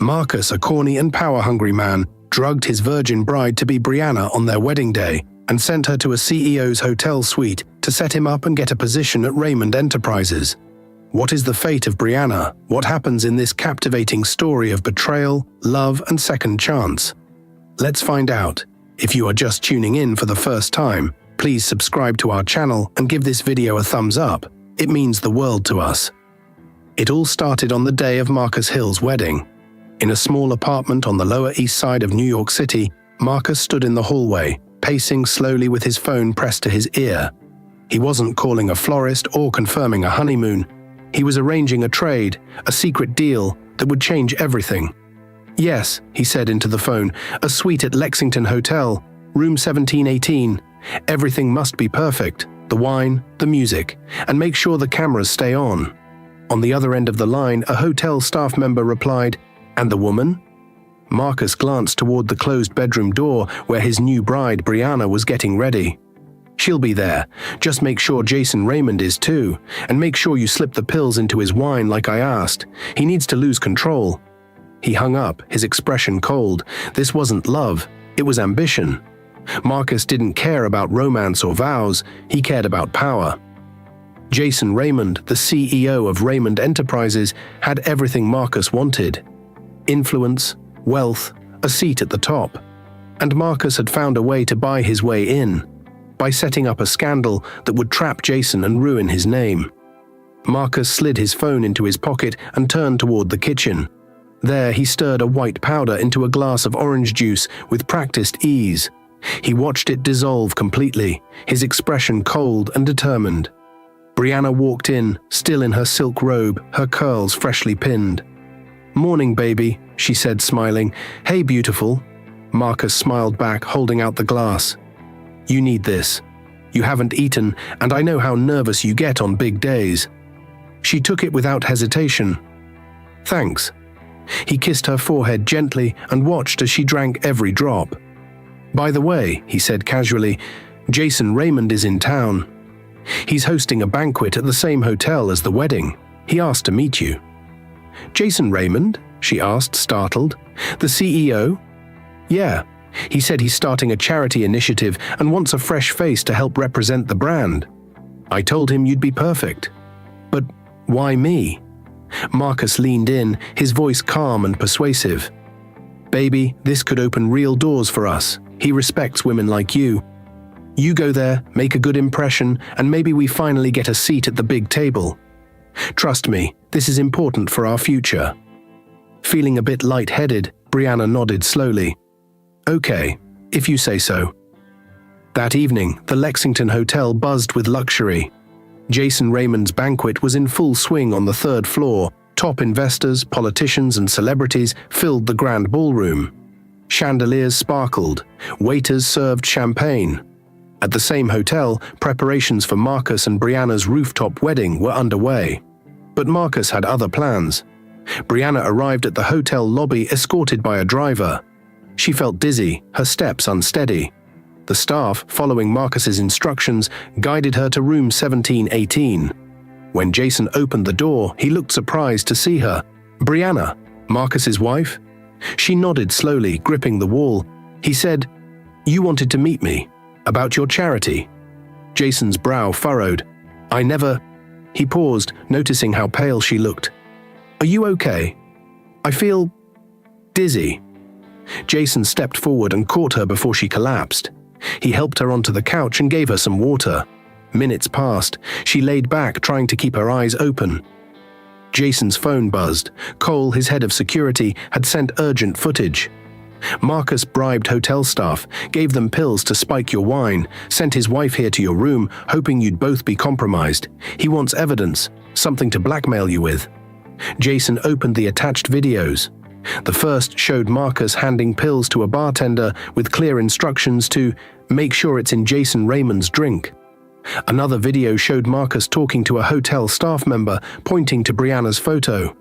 Marcus, a corny and power-hungry man, drugged his virgin bride to be Brianna on their wedding day and sent her to a CEO's hotel suite to set him up and get a position at Raymond Enterprises. What is the fate of Brianna? What happens in this captivating story of betrayal, love, and second chance? Let's find out. If you are just tuning in for the first time, please subscribe to our channel and give this video a thumbs up. It means the world to us. It all started on the day of Marcus Hill's wedding. In a small apartment on the Lower East Side of New York City, Marcus stood in the hallway, pacing slowly with his phone pressed to his ear. He wasn't calling a florist or confirming a honeymoon. He was arranging a trade, a secret deal that would change everything. "Yes," he said into the phone, "a suite at Lexington Hotel, room 1718. Everything must be perfect, the wine, the music, and make sure the cameras stay on." On the other end of the line, a hotel staff member replied, "And the woman?" Marcus glanced toward the closed bedroom door where his new bride, Brianna, was getting ready. "She'll be there. Just make sure Jason Raymond is too, and make sure you slip the pills into his wine like I asked. He needs to lose control." He hung up, his expression cold. This wasn't love, it was ambition. Marcus didn't care about romance or vows, he cared about power. Jason Raymond, the CEO of Raymond Enterprises, had everything Marcus wanted. Influence, wealth, a seat at the top. And Marcus had found a way to buy his way in, by setting up a scandal that would trap Jason and ruin his name. Marcus slid his phone into his pocket and turned toward the kitchen. There he stirred a white powder into a glass of orange juice with practiced ease. He watched it dissolve completely, his expression cold and determined. Brianna walked in, still in her silk robe, her curls freshly pinned. "Morning, baby," she said, smiling. "Hey, beautiful." Marcus smiled back, holding out the glass. "You need this. You haven't eaten, and I know how nervous you get on big days." She took it without hesitation. "Thanks." He kissed her forehead gently and watched as she drank every drop. "By the way," he said casually, "Jason Raymond is in town. He's hosting a banquet at the same hotel as the wedding. He asked to meet you." "Jason Raymond?" she asked, startled. "The CEO?" "Yeah. He said he's starting a charity initiative and wants a fresh face to help represent the brand. I told him you'd be perfect." "But why me?" Marcus leaned in, his voice calm and persuasive. "Baby, this could open real doors for us. He respects women like you. You go there, make a good impression, and maybe we finally get a seat at the big table. Trust me, this is important for our future." Feeling a bit lightheaded, Brianna nodded slowly. "Okay, if you say so." That evening, the Lexington Hotel buzzed with luxury. Jason Raymond's banquet was in full swing on the third floor. Top investors, politicians, and celebrities filled the grand ballroom. Chandeliers sparkled. Waiters served champagne. At the same hotel, preparations for Marcus and Brianna's rooftop wedding were underway. But Marcus had other plans. Brianna arrived at the hotel lobby escorted by a driver. She felt dizzy, her steps unsteady. The staff, following Marcus's instructions, guided her to room 1718. When Jason opened the door, he looked surprised to see her. "Brianna, Marcus's wife?" She nodded slowly, gripping the wall. He said, "You wanted to meet me. About your charity." Jason's brow furrowed. "I never—" He paused, noticing how pale she looked. "Are you okay?" "I feel dizzy." Jason stepped forward and caught her before she collapsed. He helped her onto the couch and gave her some water. Minutes passed. She laid back, trying to keep her eyes open. Jason's phone buzzed. Cole, his head of security, had sent urgent footage. Marcus bribed hotel staff, gave them pills to spike your wine, sent his wife here to your room, hoping you'd both be compromised. He wants evidence, something to blackmail you with. Jason opened the attached videos. The first showed Marcus handing pills to a bartender with clear instructions to make sure it's in Jason Raymond's drink. Another video showed Marcus talking to a hotel staff member, pointing to Brianna's photo.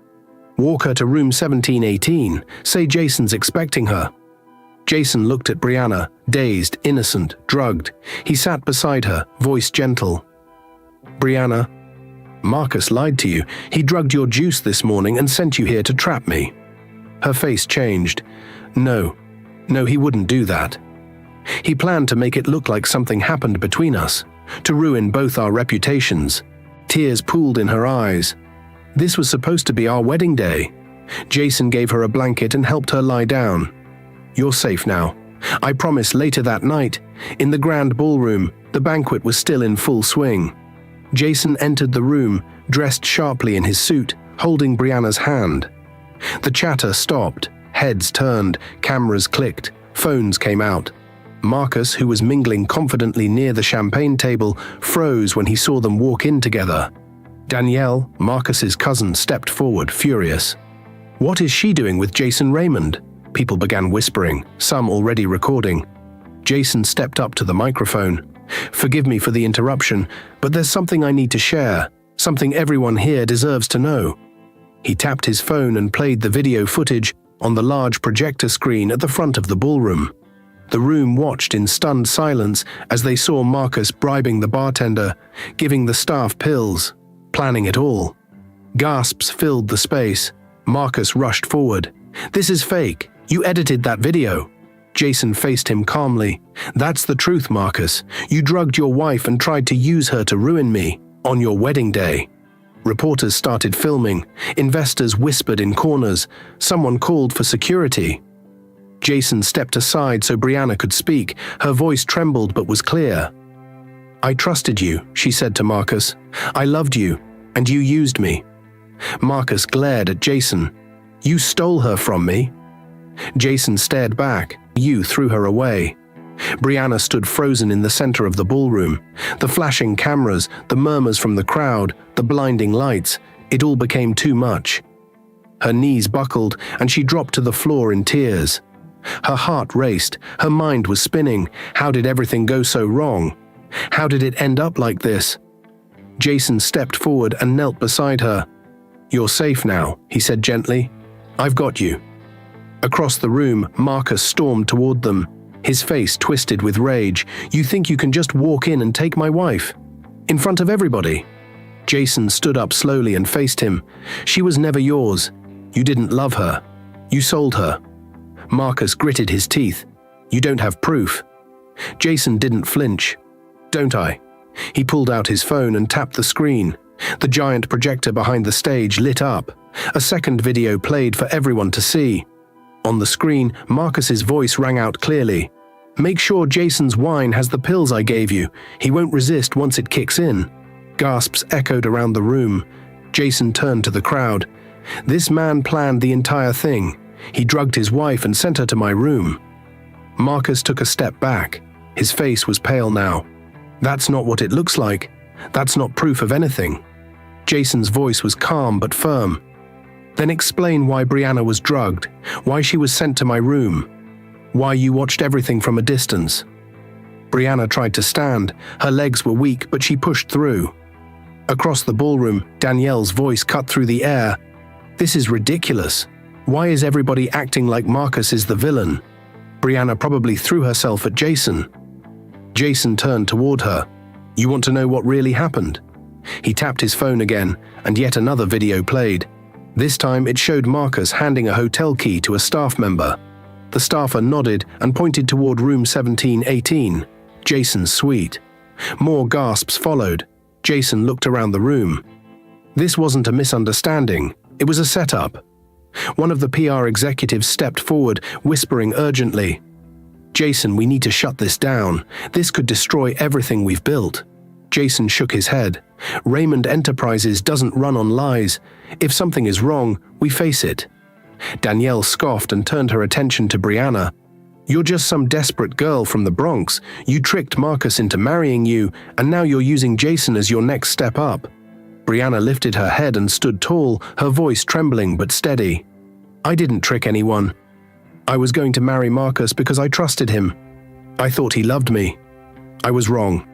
"Walk her to room 1718. Say Jason's expecting her." Jason looked at Brianna, dazed, innocent, drugged. He sat beside her, voice gentle. "Brianna, Marcus lied to you. He drugged your juice this morning and sent you here to trap me." Her face changed. No, he wouldn't do that. He planned to make it look like something happened between us, to ruin both our reputations. Tears pooled in her eyes. This was supposed to be our wedding day. Jason gave her a blanket and helped her lie down. You're safe now. I promise. Later that night, in the grand ballroom, the banquet was still in full swing. Jason entered the room, dressed sharply in his suit, holding Brianna's hand. The chatter stopped, heads turned, cameras clicked, phones came out. Marcus, who was mingling confidently near the champagne table, froze when he saw them walk in together. Danielle, Marcus's cousin, stepped forward, furious. What is she doing with Jason Raymond? People began whispering, some already recording. Jason stepped up to the microphone. Forgive me for the interruption, but there's something I need to share, something everyone here deserves to know. He tapped his phone and played the video footage on the large projector screen at the front of the ballroom. The room watched in stunned silence as they saw Marcus bribing the bartender, giving the staff pills, planning it all. Gasps filled the space. Marcus rushed forward. This is fake. You edited that video. Jason faced him calmly. That's the truth, Marcus. You drugged your wife and tried to use her to ruin me on your wedding day. Reporters started filming. Investors whispered in corners. Someone called for security. Jason stepped aside so Brianna could speak. Her voice trembled but was clear. I trusted you, she said to Marcus. I loved you, and you used me. Marcus glared at Jason. You stole her from me. Jason stared back. You threw her away. Brianna stood frozen in the center of the ballroom. The flashing cameras, the murmurs from the crowd, the blinding lights, it all became too much. Her knees buckled and she dropped to the floor in tears. Her heart raced, her mind was spinning. How did everything go so wrong? How did it end up like this? Jason stepped forward and knelt beside her. You're safe now, he said gently. I've got you. Across the room, Marcus stormed toward them, his face twisted with rage. You think you can just walk in and take my wife? In front of everybody? Jason stood up slowly and faced him. She was never yours. You didn't love her. You sold her. Marcus gritted his teeth. You don't have proof. Jason didn't flinch. Don't I? He pulled out his phone and tapped the screen. The giant projector behind the stage lit up. A second video played for everyone to see. On the screen, Marcus's voice rang out clearly. Make sure Jason's wine has the pills I gave you. He won't resist once it kicks in. Gasps echoed around the room. Jason turned to the crowd. This man planned the entire thing. He drugged his wife and sent her to my room. Marcus took a step back. His face was pale now. That's not what it looks like. That's not proof of anything. Jason's voice was calm but firm. Then explain why Brianna was drugged, why she was sent to my room, why you watched everything from a distance. Brianna tried to stand. Her legs were weak, but she pushed through. Across the ballroom, Danielle's voice cut through the air. This is ridiculous. Why is everybody acting like Marcus is the villain? Brianna probably threw herself at Jason. Jason turned toward her. You want to know what really happened? He tapped his phone again, and yet another video played. This time it showed Marcus handing a hotel key to a staff member. The staffer nodded and pointed toward room 1718, Jason's suite. More gasps followed. Jason looked around the room. This wasn't a misunderstanding. It was a setup. One of the PR executives stepped forward, whispering urgently, Jason, we need to shut this down. This could destroy everything we've built. Jason shook his head. Raymond Enterprises doesn't run on lies. If something is wrong, we face it. Danielle scoffed and turned her attention to Brianna. You're just some desperate girl from the Bronx. You tricked Marcus into marrying you, and now you're using Jason as your next step up. Brianna lifted her head and stood tall, her voice trembling but steady. I didn't trick anyone. I was going to marry Marcus because I trusted him. I thought he loved me. I was wrong.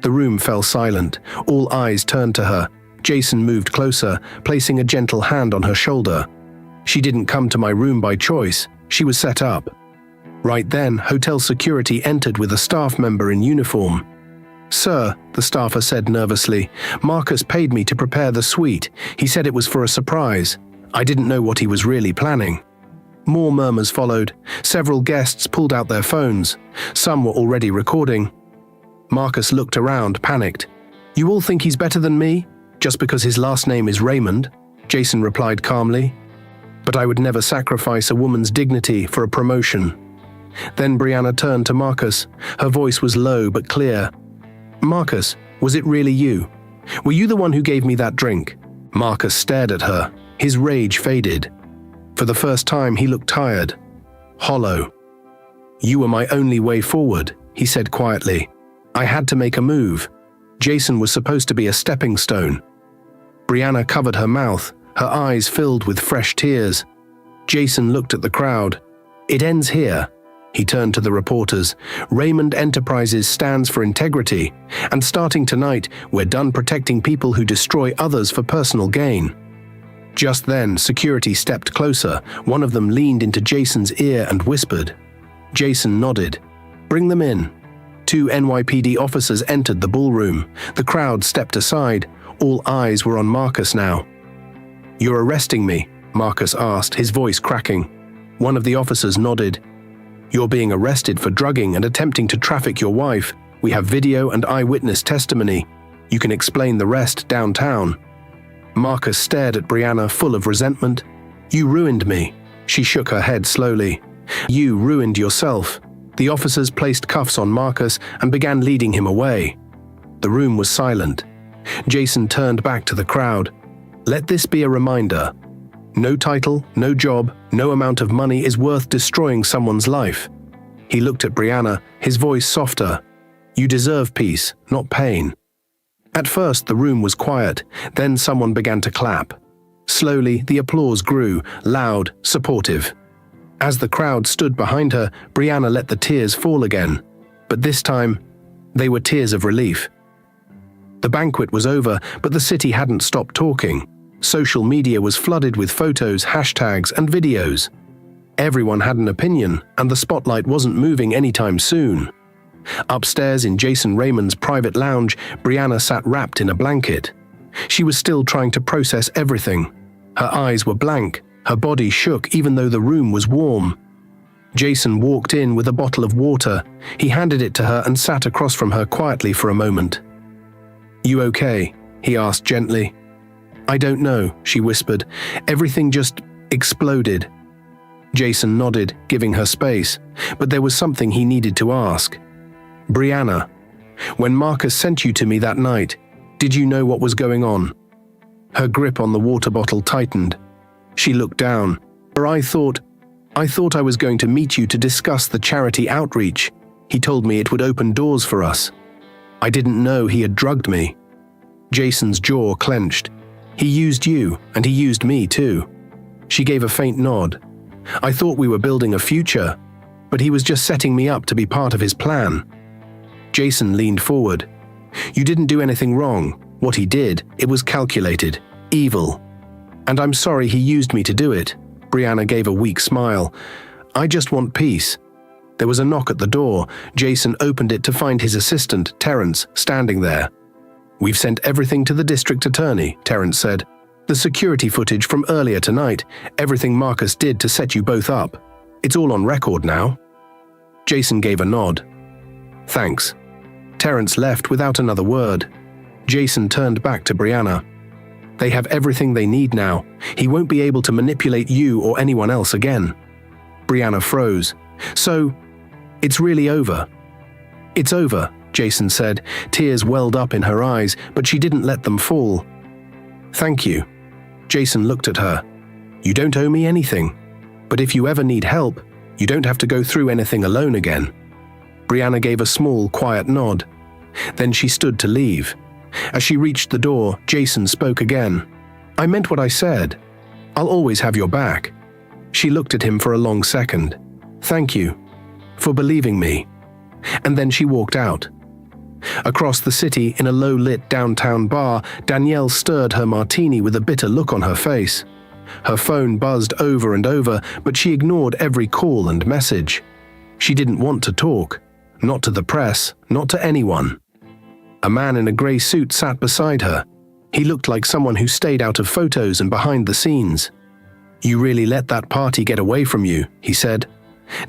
The room fell silent. All eyes turned to her. Jason moved closer, placing a gentle hand on her shoulder. She didn't come to my room by choice. She was set up. Right then, hotel security entered with a staff member in uniform. Sir, the staffer said nervously, Marcus paid me to prepare the suite. He said it was for a surprise. I didn't know what he was really planning. More murmurs followed. Several guests pulled out their phones. Some were already recording. Marcus looked around, panicked. "You all think he's better than me? Just because his last name is Raymond?" Jason replied calmly. "But I would never sacrifice a woman's dignity for a promotion." Then Brianna turned to Marcus. Her voice was low but clear. "Marcus, was it really you? Were you the one who gave me that drink?" Marcus stared at her. His rage faded. For the first time, he looked tired, hollow. "You were my only way forward," he said quietly. "I had to make a move. Jason was supposed to be a stepping stone." Brianna covered her mouth, her eyes filled with fresh tears. Jason looked at the crowd. "It ends here." He turned to the reporters. "Raymond Enterprises stands for integrity, and starting tonight, we're done protecting people who destroy others for personal gain." Just then, security stepped closer. One of them leaned into Jason's ear and whispered. Jason nodded. "Bring them in." 2 NYPD officers entered the ballroom. The crowd stepped aside. All eyes were on Marcus now. "You're arresting me?" Marcus asked, his voice cracking. One of the officers nodded. "You're being arrested for drugging and attempting to traffic your wife. We have video and eyewitness testimony. You can explain the rest downtown." Marcus stared at Brianna, full of resentment. "You ruined me." She shook her head slowly. "You ruined yourself." The officers placed cuffs on Marcus and began leading him away. The room was silent. Jason turned back to the crowd. "Let this be a reminder. No title, no job, no amount of money is worth destroying someone's life." He looked at Brianna, his voice softer. "You deserve peace, not pain." At first, the room was quiet. Then someone began to clap. Slowly, the applause grew, loud, supportive. As the crowd stood behind her, Brianna let the tears fall again. But this time, they were tears of relief. The banquet was over, but the city hadn't stopped talking. Social media was flooded with photos, hashtags, and videos. Everyone had an opinion, and the spotlight wasn't moving anytime soon. Upstairs in Jason Raymond's private lounge, Brianna sat wrapped in a blanket. She was still trying to process everything. Her eyes were blank, her body shook even though the room was warm. Jason walked in with a bottle of water. He handed it to her and sat across from her quietly for a moment. "You okay?" he asked gently. "I don't know," she whispered. "Everything just exploded." Jason nodded, giving her space, but there was something he needed to ask. "Brianna, when Marcus sent you to me that night, did you know what was going on?" Her grip on the water bottle tightened. She looked down. I thought I was going to meet you to discuss the charity outreach. He told me it would open doors for us. I didn't know he had drugged me." Jason's jaw clenched. "He used you, and he used me too." She gave a faint nod. "I thought we were building a future, but he was just setting me up to be part of his plan." Jason leaned forward. "You didn't do anything wrong. What he did, it was calculated, evil. And I'm sorry he used me to do it." Brianna gave a weak smile. "I just want peace." There was a knock at the door. Jason opened it to find his assistant, Terrence, standing there. "We've sent everything to the district attorney," Terrence said. "The security footage from earlier tonight, everything Marcus did to set you both up. It's all on record now." Jason gave a nod. "Thanks." Terrence left without another word. Jason turned back to Brianna. "They have everything they need now. He won't be able to manipulate you or anyone else again." Brianna froze. "So, it's really over?" "It's over," Jason said. Tears welled up in her eyes, but she didn't let them fall. "Thank you." Jason looked at her. "You don't owe me anything. But if you ever need help, you don't have to go through anything alone again." Brianna gave a small, quiet nod. Then she stood to leave. As she reached the door, Jason spoke again. "I meant what I said. I'll always have your back." She looked at him for a long second. "Thank you for believing me." And then she walked out. Across the city, in a low-lit downtown bar, Danielle stirred her martini with a bitter look on her face. Her phone buzzed over and over, but she ignored every call and message. She didn't want to talk. Not to the press, not to anyone. A man in a grey suit sat beside her. He looked like someone who stayed out of photos and behind the scenes. "You really let that party get away from you," he said.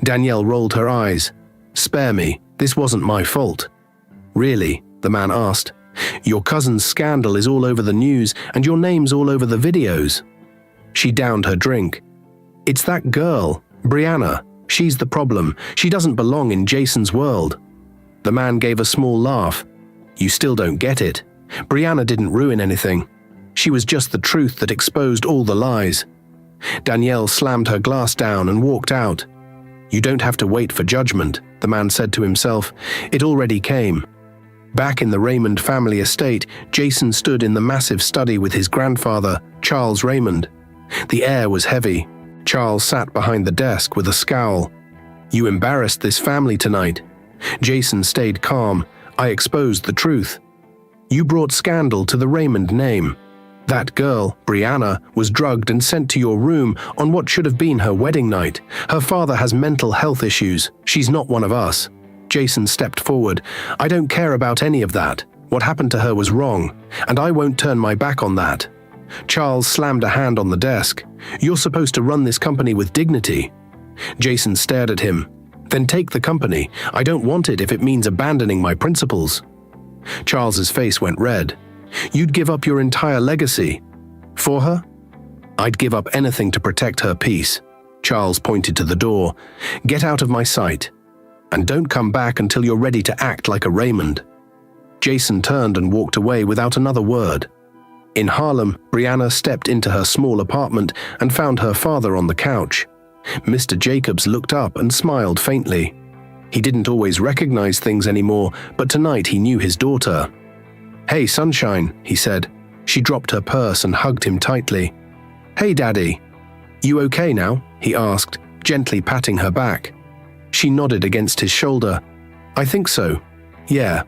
Danielle rolled her eyes. "Spare me, this wasn't my fault." "Really?" the man asked. "Your cousin's scandal is all over the news and your name's all over the videos." She downed her drink. "It's that girl, Brianna. She's the problem. She doesn't belong in Jason's world." The man gave a small laugh. "You still don't get it. Brianna didn't ruin anything. She was just the truth that exposed all the lies." Danielle slammed her glass down and walked out. "You don't have to wait for judgment," the man said to himself. It already came. Back in the Raymond family estate, Jason stood in the massive study with his grandfather, Charles Raymond. The air was heavy. Charles sat behind the desk with a scowl. "You embarrassed this family tonight." Jason stayed calm. "I exposed the truth. You brought scandal to the Raymond name. That girl, Brianna, was drugged and sent to your room on what should have been her wedding night. Her father has mental health issues. She's not one of us." Jason stepped forward. "I don't care about any of that. What happened to her was wrong, and I won't turn my back on that." Charles slammed a hand on the desk. "You're supposed to run this company with dignity." Jason stared at him. "Then take the company. I don't want it if it means abandoning my principles." Charles's face went red. "You'd give up your entire legacy. For her?" "I'd give up anything to protect her peace." Charles pointed to the door. "Get out of my sight. And don't come back until you're ready to act like a Raymond." Jason turned and walked away without another word. In Harlem, Brianna stepped into her small apartment and found her father on the couch. Mr. Jacobs looked up and smiled faintly. He didn't always recognize things anymore, but tonight he knew his daughter. "Hey, sunshine," he said. She dropped her purse and hugged him tightly. "Hey, Daddy." "You okay now?" he asked, gently patting her back. She nodded against his shoulder. "I think so. Yeah."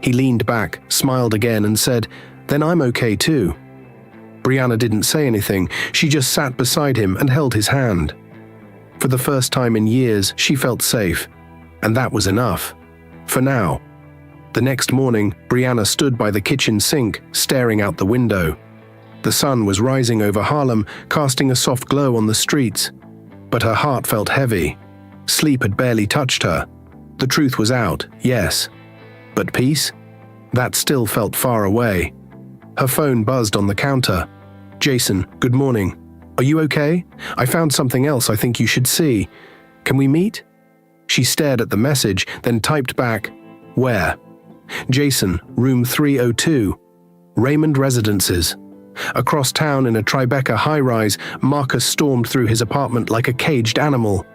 He leaned back, smiled again, and said, "Then I'm okay too." Brianna didn't say anything. She just sat beside him and held his hand. For the first time in years, she felt safe. And that was enough. For now. The next morning, Brianna stood by the kitchen sink, staring out the window. The sun was rising over Harlem, casting a soft glow on the streets. But her heart felt heavy. Sleep had barely touched her. The truth was out, yes. But peace? That still felt far away. Her phone buzzed on the counter. "Jason, good morning. Are you okay? I found something else I think you should see. Can we meet?" She stared at the message, then typed back, "Where?" "Jason, room 302. Raymond Residences." Across town in a Tribeca high-rise, Marcus stormed through his apartment like a caged animal.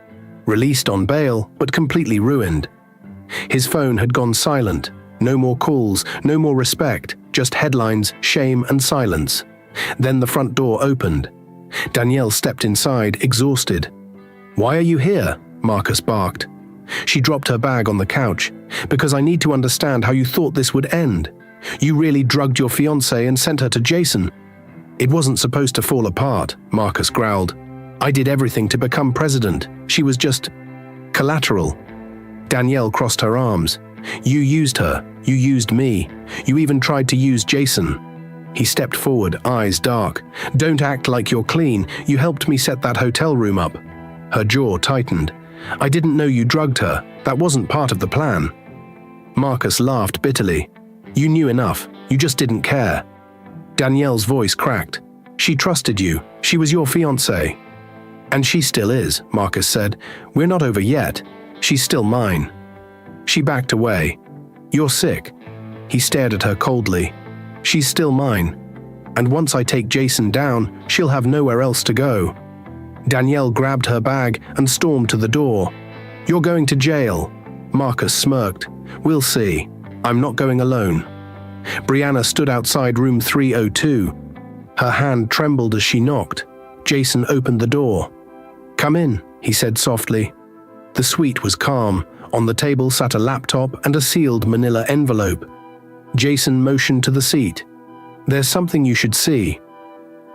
Released on bail, but completely ruined. His phone had gone silent. No more calls, no more respect, just headlines, shame, and silence. Then the front door opened. Danielle stepped inside, exhausted. "Why are you here?" Marcus barked. She dropped her bag on the couch. "Because I need to understand how you thought this would end. You really drugged your fiancée and sent her to Jason." "It wasn't supposed to fall apart," Marcus growled. "I did everything to become president. She was just collateral." Danielle crossed her arms. "You used her. You used me. You even tried to use Jason." He stepped forward, eyes dark. "Don't act like you're clean. You helped me set that hotel room up." Her jaw tightened. "I didn't know you drugged her. That wasn't part of the plan." Marcus laughed bitterly. "You knew enough. You just didn't care." Danielle's voice cracked. "She trusted you. She was your fiancée." "And she still is," Marcus said. "We're not over yet. She's still mine." She backed away. "You're sick." He stared at her coldly. "She's still mine. And once I take Jason down, she'll have nowhere else to go." Danielle grabbed her bag and stormed to the door. "You're going to jail." Marcus smirked. "We'll see. I'm not going alone." Brianna stood outside room 302. Her hand trembled as she knocked. Jason opened the door. "Come in," he said softly. The suite was calm. On the table sat a laptop and a sealed manila envelope. Jason motioned to the seat. "There's something you should see."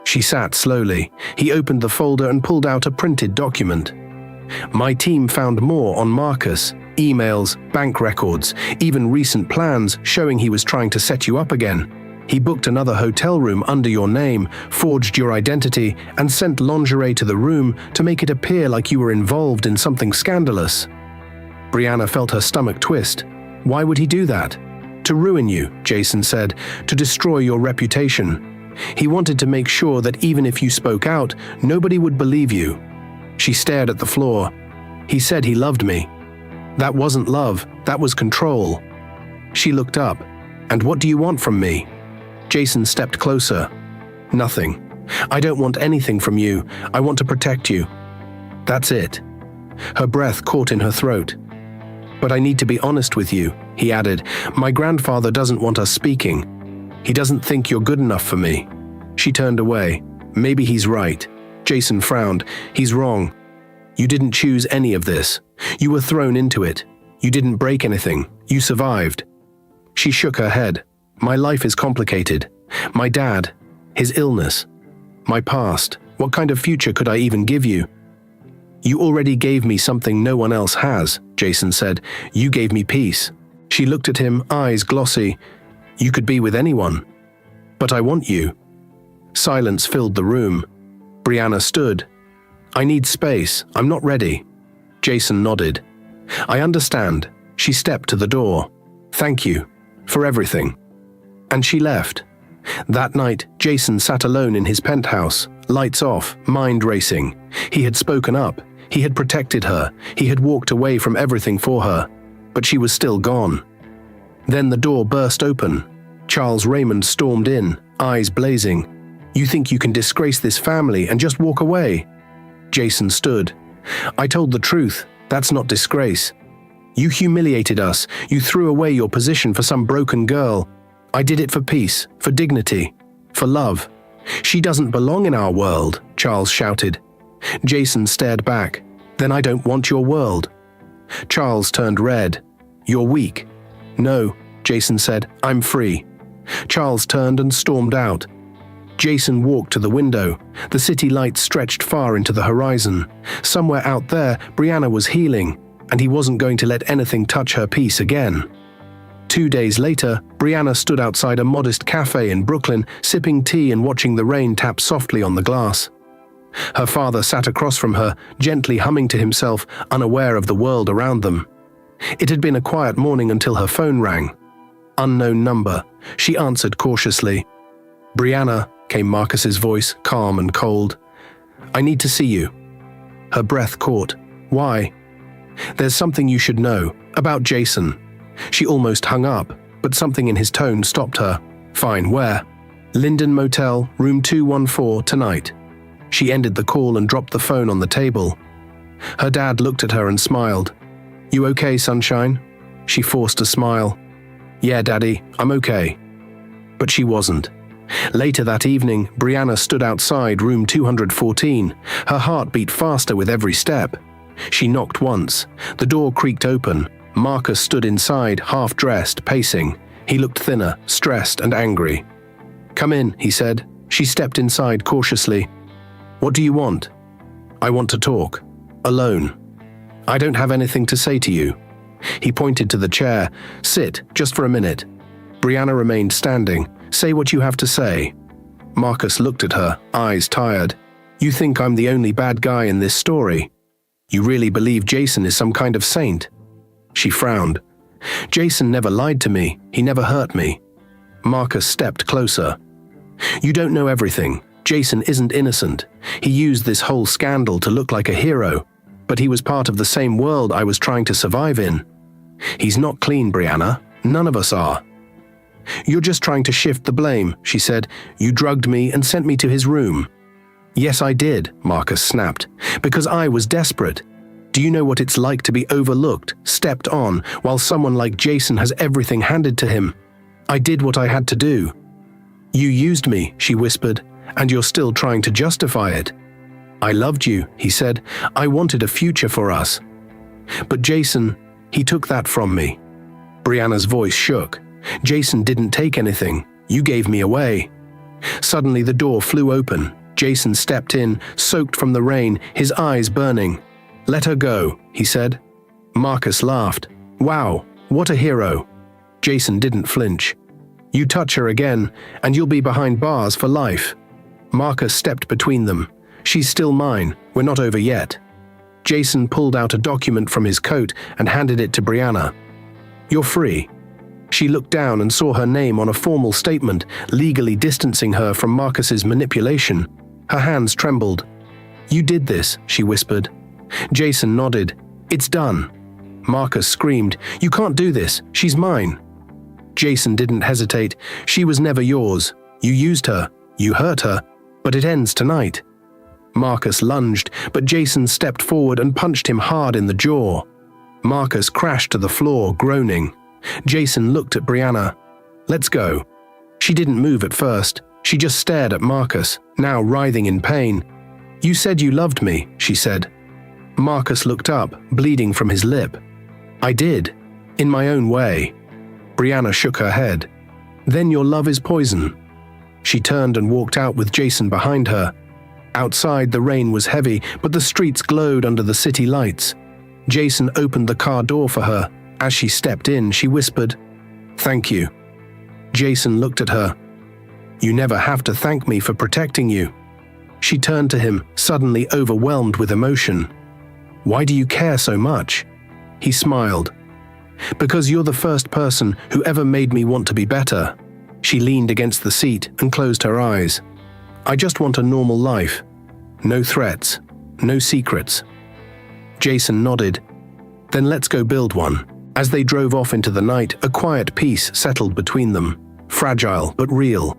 She sat slowly. He opened the folder and pulled out a printed document. "My team found more on Marcus. Emails, bank records, even recent plans showing he was trying to set you up again. He booked another hotel room under your name, forged your identity, and sent lingerie to the room to make it appear like you were involved in something scandalous. Brianna felt her stomach twist. Why would he do that? To ruin you, Jason said, to destroy your reputation. He wanted to make sure that even if you spoke out, nobody would believe you. She stared at the floor. He said he loved me. That wasn't love, that was control. She looked up. And what do you want from me? Jason stepped closer. Nothing. I don't want anything from you. I want to protect you. That's it. Her breath caught in her throat. But I need to be honest with you, he added. My grandfather doesn't want us speaking. He doesn't think you're good enough for me. She turned away. Maybe he's right. Jason frowned. He's wrong. You didn't choose any of this. You were thrown into it. You didn't break anything. You survived. She shook her head. My life is complicated. My dad, his illness, my past. What kind of future could I even give you? You already gave me something no one else has, Jason said. You gave me peace. She looked at him, eyes glossy. You could be with anyone. But I want you. Silence filled the room. Brianna stood. I need space. I'm not ready. Jason nodded. I understand. She stepped to the door. Thank you. For everything. And she left. That night, Jason sat alone in his penthouse, lights off, mind racing. He had spoken up. He had protected her. He had walked away from everything for her. But she was still gone. Then the door burst open. Charles Raymond stormed in, eyes blazing. You think you can disgrace this family and just walk away? Jason stood. I told the truth. That's not disgrace. You humiliated us. You threw away your position for some broken girl. I did it for peace, for dignity, for love. She doesn't belong in our world, Charles shouted. Jason stared back. Then I don't want your world. Charles turned red. You're weak. No, Jason said. I'm free. Charles turned and stormed out. Jason walked to the window. The city lights stretched far into the horizon. Somewhere out there, Brianna was healing, and he wasn't going to let anything touch her peace again. 2 days later, Brianna stood outside a modest cafe in Brooklyn, sipping tea and watching the rain tap softly on the glass. Her father sat across from her, gently humming to himself, unaware of the world around them. It had been a quiet morning until her phone rang. Unknown number. She answered cautiously. Brianna, came Marcus's voice, calm and cold. I need to see you. Her breath caught. Why? There's something you should know, about Jason. She almost hung up, but something in his tone stopped her. Fine, where? Linden Motel, room 214, tonight. She ended the call and dropped the phone on the table. Her dad looked at her and smiled. You okay, sunshine? She forced a smile. Yeah, Daddy, I'm okay. But she wasn't. Later that evening, Brianna stood outside room 214. Her heart beat faster with every step. She knocked once. The door creaked open. Marcus stood inside, half-dressed, pacing. He looked thinner, stressed and angry. Come in, he said. She stepped inside cautiously. What do you want? I want to talk. Alone. I don't have anything to say to you. He pointed to the chair. Sit, just for a minute. Brianna remained standing. Say what you have to say. Marcus looked at her, eyes tired. You think I'm the only bad guy in this story? You really believe Jason is some kind of saint? She frowned. Jason never lied to me. He never hurt me. Marcus stepped closer. You don't know everything. Jason isn't innocent. He used this whole scandal to look like a hero, but he was part of the same world I was trying to survive in. He's not clean, Brianna. None of us are. You're just trying to shift the blame, she said. You drugged me and sent me to his room. Yes, I did, Marcus snapped, because I was desperate. Do you know what it's like to be overlooked, stepped on, while someone like Jason has everything handed to him? I did what I had to do. You used me, she whispered, and you're still trying to justify it. I loved you, he said. I wanted a future for us. But Jason, he took that from me. Brianna's voice shook. Jason didn't take anything. You gave me away. Suddenly the door flew open. Jason stepped in, soaked from the rain, his eyes burning. Let her go, he said. Marcus laughed. Wow, what a hero. Jason didn't flinch. You touch her again, and you'll be behind bars for life. Marcus stepped between them. She's still mine. We're not over yet. Jason pulled out a document from his coat and handed it to Brianna. You're free. She looked down and saw her name on a formal statement, legally distancing her from Marcus's manipulation. Her hands trembled. You did this, she whispered. Jason nodded. It's done. Marcus screamed, You can't do this. She's mine. Jason didn't hesitate. She was never yours. You used her. You hurt her. But it ends tonight. Marcus lunged, but Jason stepped forward and punched him hard in the jaw. Marcus crashed to the floor, groaning. Jason looked at Brianna. Let's go. She didn't move at first. She just stared at Marcus, now writhing in pain. You said you loved me, she said. Marcus looked up, bleeding from his lip. I did, in my own way. Brianna shook her head. Then your love is poison. She turned and walked out with Jason behind her. Outside, the rain was heavy, but the streets glowed under the city lights. Jason opened the car door for her. As she stepped in, she whispered, Thank you. Jason looked at her. You never have to thank me for protecting you. She turned to him, suddenly overwhelmed with emotion. Why do you care so much? He smiled. Because you're the first person who ever made me want to be better. She leaned against the seat and closed her eyes. I just want a normal life. No threats. No secrets. Jason nodded. Then let's go build one. As they drove off into the night, a quiet peace settled between them. Fragile, but real.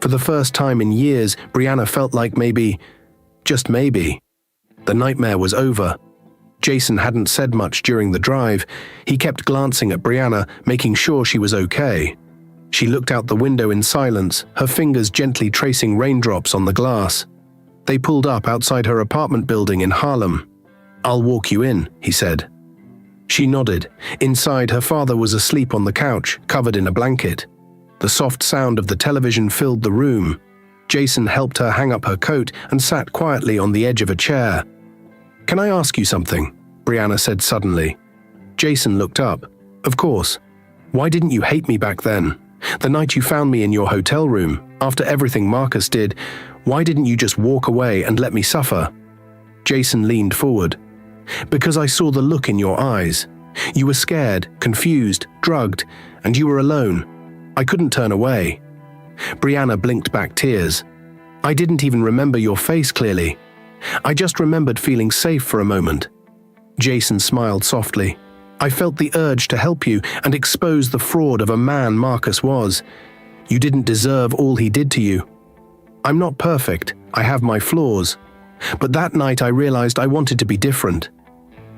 For the first time in years, Brianna felt like maybe, just maybe, the nightmare was over. Jason hadn't said much during the drive. He kept glancing at Brianna, making sure she was okay. She looked out the window in silence, her fingers gently tracing raindrops on the glass. They pulled up outside her apartment building in Harlem. I'll walk you in, he said. She nodded. Inside, her father was asleep on the couch, covered in a blanket. The soft sound of the television filled the room. Jason helped her hang up her coat and sat quietly on the edge of a chair. Can I ask you something? Brianna said suddenly. Jason looked up. Of course. Why didn't you hate me back then? The night you found me in your hotel room, after everything Marcus did, why didn't you just walk away and let me suffer? Jason leaned forward. Because I saw the look in your eyes. You were scared, confused, drugged, and you were alone. I couldn't turn away. Brianna blinked back tears. I didn't even remember your face clearly. I just remembered feeling safe for a moment. Jason smiled softly. I felt the urge to help you and expose the fraud of a man Marcus was. You didn't deserve all he did to you. I'm not perfect. I have my flaws. But that night I realized I wanted to be different.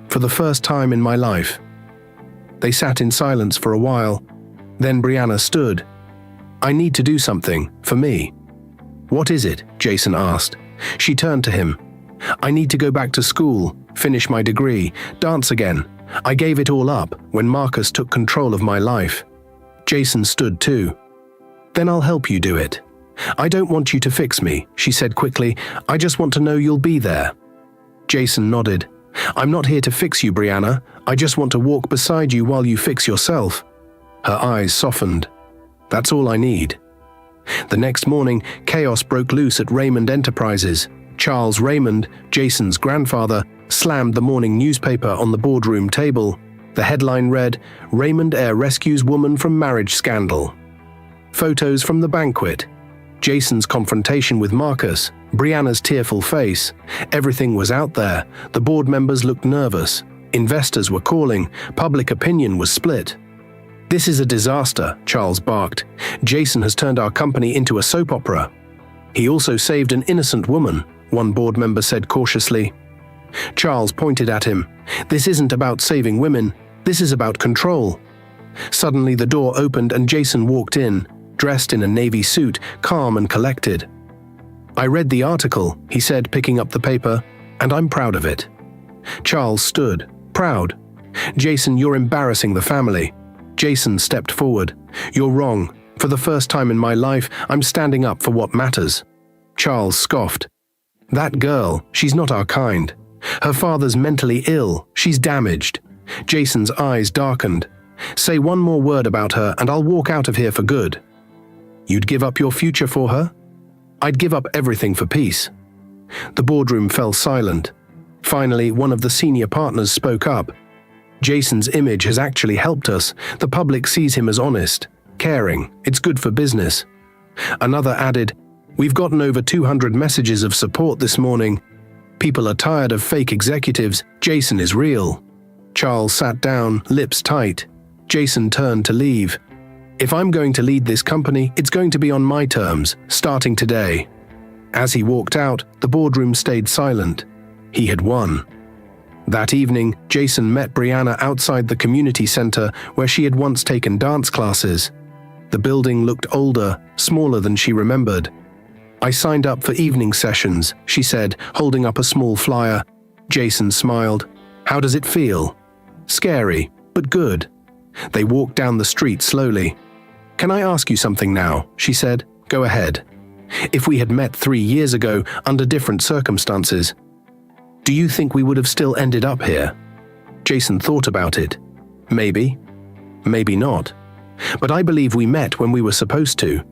For the first time in my life. They sat in silence for a while. Then Brianna stood. I need to do something, for me. What is it? Jason asked. She turned to him. I need to go back to school, finish my degree, dance again. I gave it all up when Marcus took control of my life. Jason stood too. Then I'll help you do it. I don't want you to fix me, she said quickly. I just want to know you'll be there. Jason nodded. I'm not here to fix you, Brianna. I just want to walk beside you while you fix yourself. Her eyes softened. That's all I need. The next morning, chaos broke loose at Raymond Enterprises. Charles Raymond, Jason's grandfather, slammed the morning newspaper on the boardroom table. The headline read, Raymond Air rescues woman from marriage scandal. Photos from the banquet. Jason's confrontation with Marcus, Brianna's tearful face. Everything was out there. The board members looked nervous. Investors were calling. Public opinion was split. This is a disaster, Charles barked. Jason has turned our company into a soap opera. He also saved an innocent woman, one board member said cautiously. Charles pointed at him. This isn't about saving women. This is about control. Suddenly the door opened and Jason walked in, dressed in a navy suit, calm and collected. I read the article, he said, picking up the paper, and I'm proud of it. Charles stood, proud. Jason, you're embarrassing the family. Jason stepped forward. You're wrong. For the first time in my life, I'm standing up for what matters. Charles scoffed. That girl, she's not our kind. Her father's mentally ill. She's damaged. Jason's eyes darkened. Say one more word about her and I'll walk out of here for good. You'd give up your future for her? I'd give up everything for peace. The boardroom fell silent. Finally, one of the senior partners spoke up. Jason's image has actually helped us. The public sees him as honest, caring. It's good for business. Another added, we've gotten over 200 messages of support this morning. People are tired of fake executives. Jason is real. Charles sat down, lips tight. Jason turned to leave. If I'm going to lead this company, it's going to be on my terms, starting today. As he walked out, the boardroom stayed silent. He had won. That evening, Jason met Brianna outside the community center where she had once taken dance classes. The building looked older, smaller than she remembered. I signed up for evening sessions, she said, holding up a small flyer. Jason smiled. How does it feel? Scary, but good. They walked down the street slowly. Can I ask you something now? She said. Go ahead. If we had met 3 years ago under different circumstances, do you think we would have still ended up here? Jason thought about it. Maybe. Maybe not. But I believe we met when we were supposed to,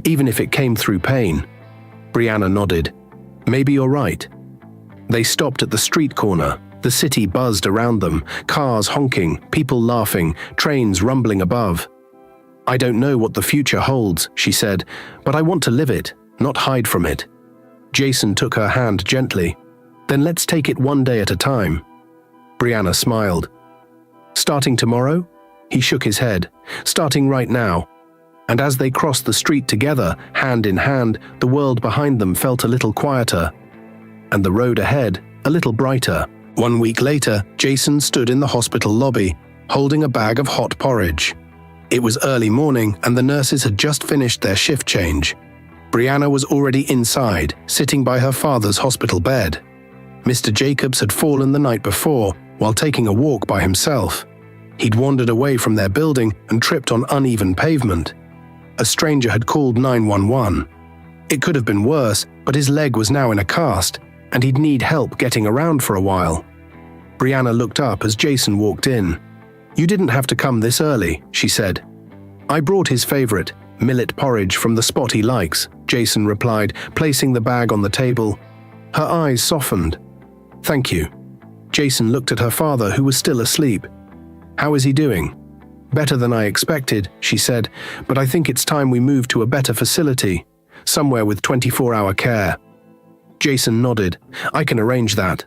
even if it came through pain. Brianna nodded. Maybe you're right. They stopped at the street corner. The city buzzed around them, cars honking, people laughing, trains rumbling above. I don't know what the future holds, she said, but I want to live it, not hide from it. Jason took her hand gently. Then let's take it one day at a time. Brianna smiled. Starting tomorrow? He shook his head. Starting right now. And as they crossed the street together, hand in hand, the world behind them felt a little quieter. And the road ahead, a little brighter. 1 week later, Jason stood in the hospital lobby, holding a bag of hot porridge. It was early morning and the nurses had just finished their shift change. Brianna was already inside, sitting by her father's hospital bed. Mr. Jacobs had fallen the night before while taking a walk by himself. He'd wandered away from their building and tripped on uneven pavement. A stranger had called 911. It could have been worse, but his leg was now in a cast, and he'd need help getting around for a while. Brianna looked up as Jason walked in. You didn't have to come this early, she said. I brought his favorite, millet porridge from the spot he likes, Jason replied, placing the bag on the table. Her eyes softened. Thank you. Jason looked at her father, who was still asleep. How is he doing? Better than I expected, she said, but I think it's time we move to a better facility, somewhere with 24-hour care. Jason nodded. I can arrange that.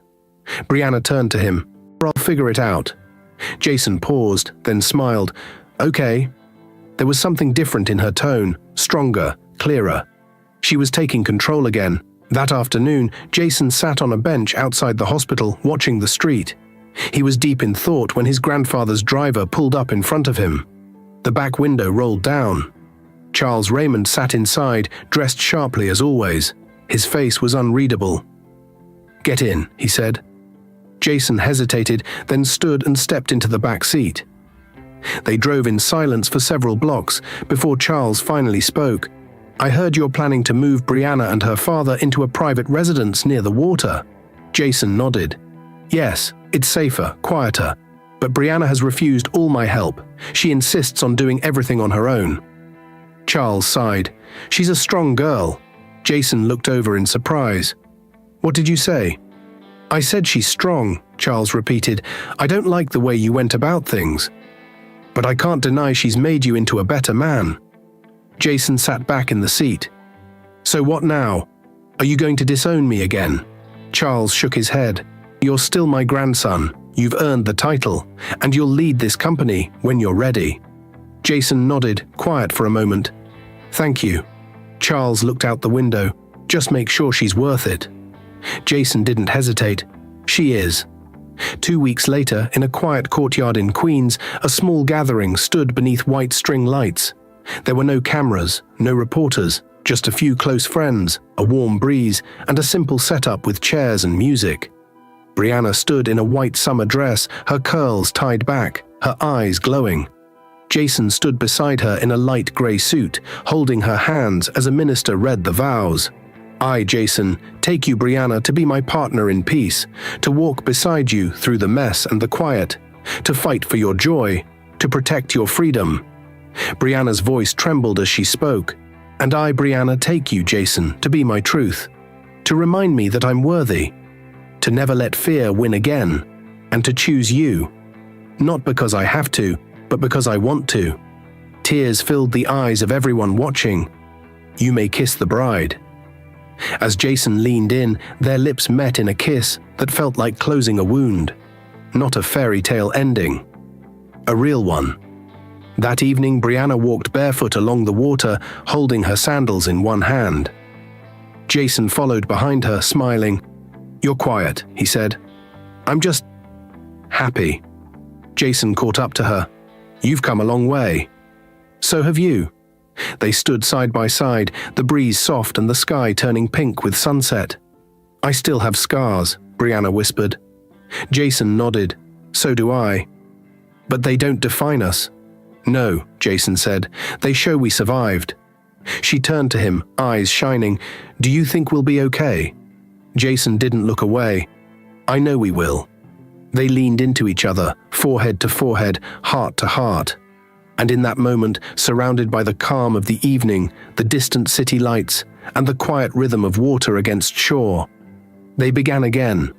Brianna turned to him. I'll figure it out. Jason paused, then smiled. Okay. There was something different in her tone, stronger, clearer. She was taking control again. That afternoon, Jason sat on a bench outside the hospital, watching the street. He was deep in thought when his grandfather's driver pulled up in front of him. The back window rolled down. Charles Raymond sat inside, dressed sharply as always. His face was unreadable. Get in, he said. Jason hesitated, then stood and stepped into the back seat. They drove in silence for several blocks before Charles finally spoke. I heard you're planning to move Brianna and her father into a private residence near the water. Jason nodded. Yes, it's safer, quieter. But Brianna has refused all my help. She insists on doing everything on her own. Charles sighed. She's a strong girl. Jason looked over in surprise. What did you say? I said she's strong, Charles repeated. I don't like the way you went about things. But I can't deny she's made you into a better man. Jason sat back in the seat. So what now? Are you going to disown me again? Charles shook his head. You're still my grandson. You've earned the title, and you'll lead this company when you're ready. Jason nodded, quiet for a moment. Thank you. Charles looked out the window. Just make sure she's worth it. Jason didn't hesitate. She is. 2 weeks later, in a quiet courtyard in Queens, a small gathering stood beneath white string lights. There were no cameras, no reporters, just a few close friends, a warm breeze, and a simple setup with chairs and music. Brianna stood in a white summer dress, her curls tied back, her eyes glowing. Jason stood beside her in a light grey suit, holding her hands as a minister read the vows. I, Jason, take you, Brianna, to be my partner in peace, to walk beside you through the mess and the quiet, to fight for your joy, to protect your freedom. Brianna's voice trembled as she spoke. And I, Brianna, take you, Jason, to be my truth, to remind me that I'm worthy, to never let fear win again, and to choose you, not because I have to, but because I want to. Tears filled the eyes of everyone watching. You may kiss the bride. As Jason leaned in, their lips met in a kiss that felt like closing a wound. Not a fairy tale ending. A real one. That evening, Brianna walked barefoot along the water, holding her sandals in one hand. Jason followed behind her, smiling. "You're quiet," he said. "I'm just happy." Jason caught up to her. "You've come a long way. So have you." They stood side by side, the breeze soft and the sky turning pink with sunset. "I still have scars," Brianna whispered. Jason nodded. "So do I. But they don't define us." "No," Jason said. "They show we survived." She turned to him, eyes shining. "Do you think we'll be okay?" Jason didn't look away. "I know we will." They leaned into each other, forehead to forehead, heart to heart. And in that moment, surrounded by the calm of the evening, the distant city lights, and the quiet rhythm of water against shore, they began again.